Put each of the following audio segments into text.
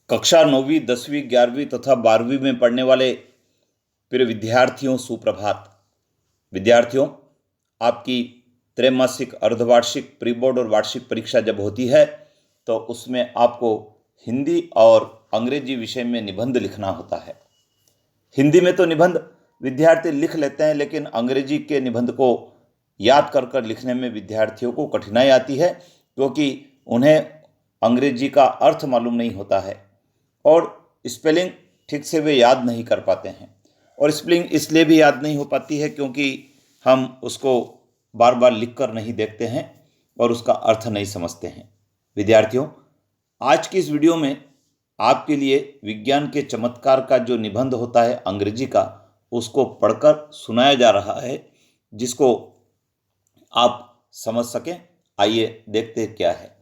कक्षा 9वीं 10वीं 11वीं तथा 12वीं में पढ़ने वाले प्रिय विद्यार्थियों सुप्रभात। विद्यार्थियों, आपकी त्रैमासिक, अर्धवार्षिक, प्री बोर्ड और वार्षिक परीक्षा जब होती है तो उसमें आपको हिंदी और अंग्रेजी विषय में निबंध लिखना होता है। हिंदी में तो निबंध विद्यार्थी लिख लेते हैं, लेकिन अंग्रेजी के निबंध को याद कर कर लिखने में विद्यार्थियों को कठिनाई आती है, क्योंकि उन्हें अंग्रेजी का अर्थ मालूम नहीं होता है और स्पेलिंग ठीक से वे याद नहीं कर पाते हैं। और स्पेलिंग इसलिए भी याद नहीं हो पाती है क्योंकि हम उसको बार बार लिख कर नहीं देखते हैं और उसका अर्थ नहीं समझते हैं। विद्यार्थियों, आज की इस वीडियो में आपके लिए विज्ञान के चमत्कार का जो निबंध होता है अंग्रेजी का, उसको पढ़कर सुनाया जा रहा है, जिसको आप समझ सकें। आइए देखते हैं क्या है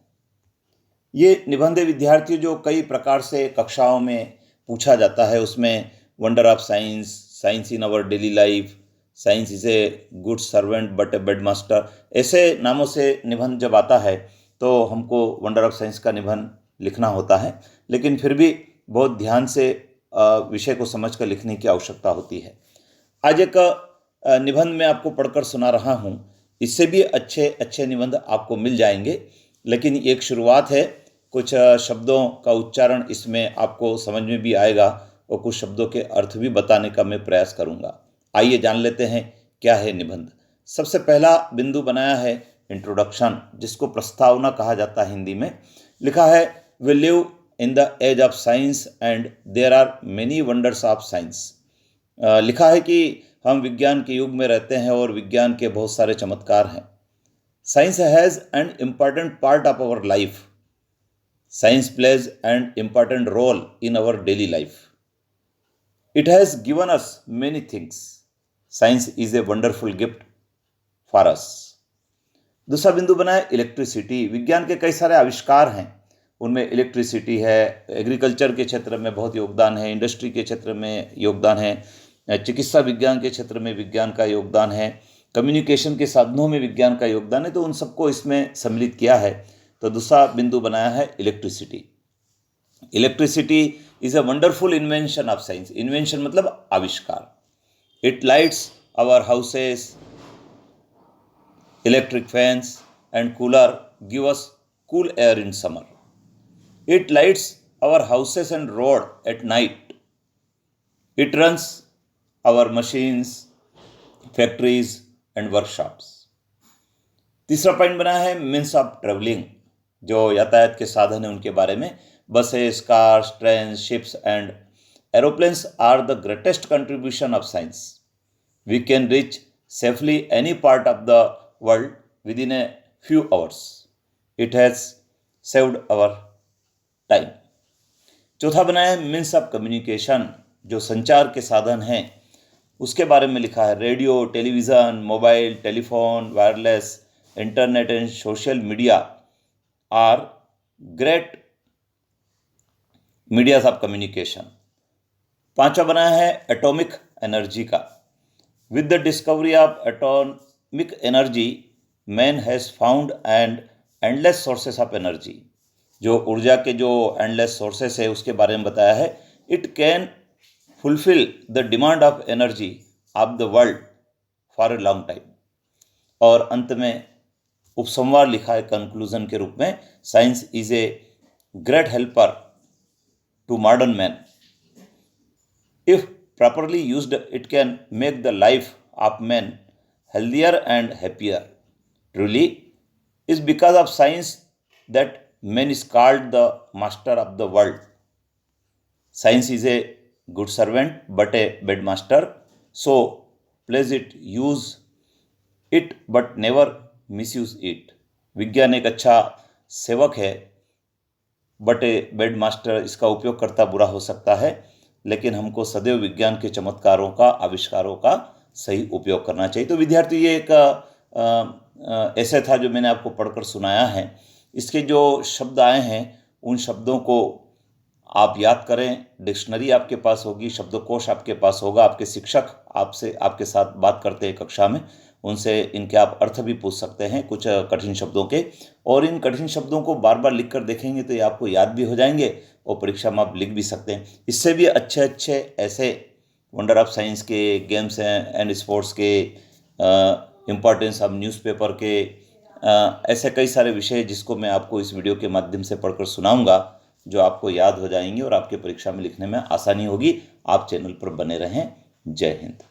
ये निबंध। विद्यार्थियों, जो कई प्रकार से कक्षाओं में पूछा जाता है, उसमें wonder of science, science in our daily life, science is a good servant but a bad master, ऐसे नामों से निबंध जब आता है तो हमको वंडर ऑफ साइंस का निबंध लिखना होता है, लेकिन फिर भी बहुत ध्यान से विषय को समझकर लिखने की आवश्यकता होती है। आज एक निबंध मैं आपको पढ़कर सुना रहा हूँ। इससे भी अच्छे अच्छे निबंध आपको मिल जाएंगे, लेकिन एक शुरुआत है। कुछ शब्दों का उच्चारण इसमें आपको समझ में भी आएगा और कुछ शब्दों के अर्थ भी बताने का मैं प्रयास करूंगा। आइए जान लेते हैं क्या है निबंध। सबसे पहला बिंदु बनाया है इंट्रोडक्शन, जिसको प्रस्तावना कहा जाता है हिंदी में। लिखा है, we live in the age of science and there are many wonders of science. लिखा है कि हम विज्ञान के युग में रहते हैं और विज्ञान के बहुत सारे चमत्कार हैं। Science has an important part of our life. Science plays an important role in our daily life. It has given us many things. Science is a wonderful gift for us. दूसरा बिंदु बना है इलेक्ट्रिसिटी। विज्ञान के कई सारे आविष्कार हैं, उनमें इलेक्ट्रिसिटी है, एग्रीकल्चर के क्षेत्र में बहुत योगदान है, इंडस्ट्री के क्षेत्र में योगदान है, चिकित्सा विज्ञान के क्षेत्र में विज्ञान का योगदान है, कम्युनिकेशन के साधनों में विज्ञान का योगदान है, तो उन सबको इसमें सम्मिलित किया है। तो दूसरा बिंदु बनाया है electricity. Electricity is a wonderful invention of science. Invention मतलब आविष्कार। It lights our houses, electric fans and cooler give us cool air in summer. It lights our houses and road at night. It runs our machines, factories and workshops. तीसरा point बना है means of travelling, जो यातायात के साधन है उनके बारे में। Buses, cars, train, ships and aeroplanes are the greatest contribution of science. We can reach safely any part of the world within a few hours. It has saved our time. चौथा बना है means of communication, जो संचार के साधन हैं उसके बारे में लिखा है। Radio, television, mobile, telephone, wireless, internet and social media are great medias of communication. पांचवा बनाया है एटॉमिक एनर्जी का। With the discovery of atomic energy, man has found and endless sources of energy. जो ऊर्जा के जो एंडलेस सोर्सेस है उसके बारे में बताया है। It can fulfill the demand of energy of the world for a long time। और अंत में उपसंहार लिखा है कंक्लूजन के रूप में, science is a great helper to modern man. If properly used it can make the life of man healthier and happier. Truly is because of science that man is called the master of the world. Science is a good servant but a bad master, so please it, use it but never misuse it। विज्ञान एक अच्छा सेवक है but a bad master, इसका उपयोग करता बुरा हो सकता है, लेकिन हमको सदैव विज्ञान के चमत्कारों का, आविष्कारों का सही उपयोग करना चाहिए। तो विद्यार्थी, ये एक ऐसे था जो मैंने आपको पढ़कर सुनाया है। इसके जो शब्द आए हैं उन शब्दों को आप याद करें। डिक्शनरी आपके पास होगी, शब्दकोश आपके पास होगा, आपके शिक्षक आपसे आपके साथ बात करते हैं कक्षा में, उनसे इनके आप अर्थ भी पूछ सकते हैं कुछ कठिन शब्दों के, और इन कठिन शब्दों को बार बार लिख कर देखेंगे तो ये आपको याद भी हो जाएंगे और परीक्षा में आप लिख भी सकते हैं। इससे भी अच्छे अच्छे ऐसे वंडर ऑफ साइंस के, गेम्स एंड स्पोर्ट्स के, इम्पॉर्टेंस ऑफ न्यूज़पेपर के, ऐसे कई सारे विषय जिसको मैं आपको इस वीडियो के माध्यम से पढ़कर सुनाऊंगा, जो आपको याद हो जाएंगे और आपके परीक्षा में लिखने में आसानी होगी। आप चैनल पर बने रहें। जय हिंद।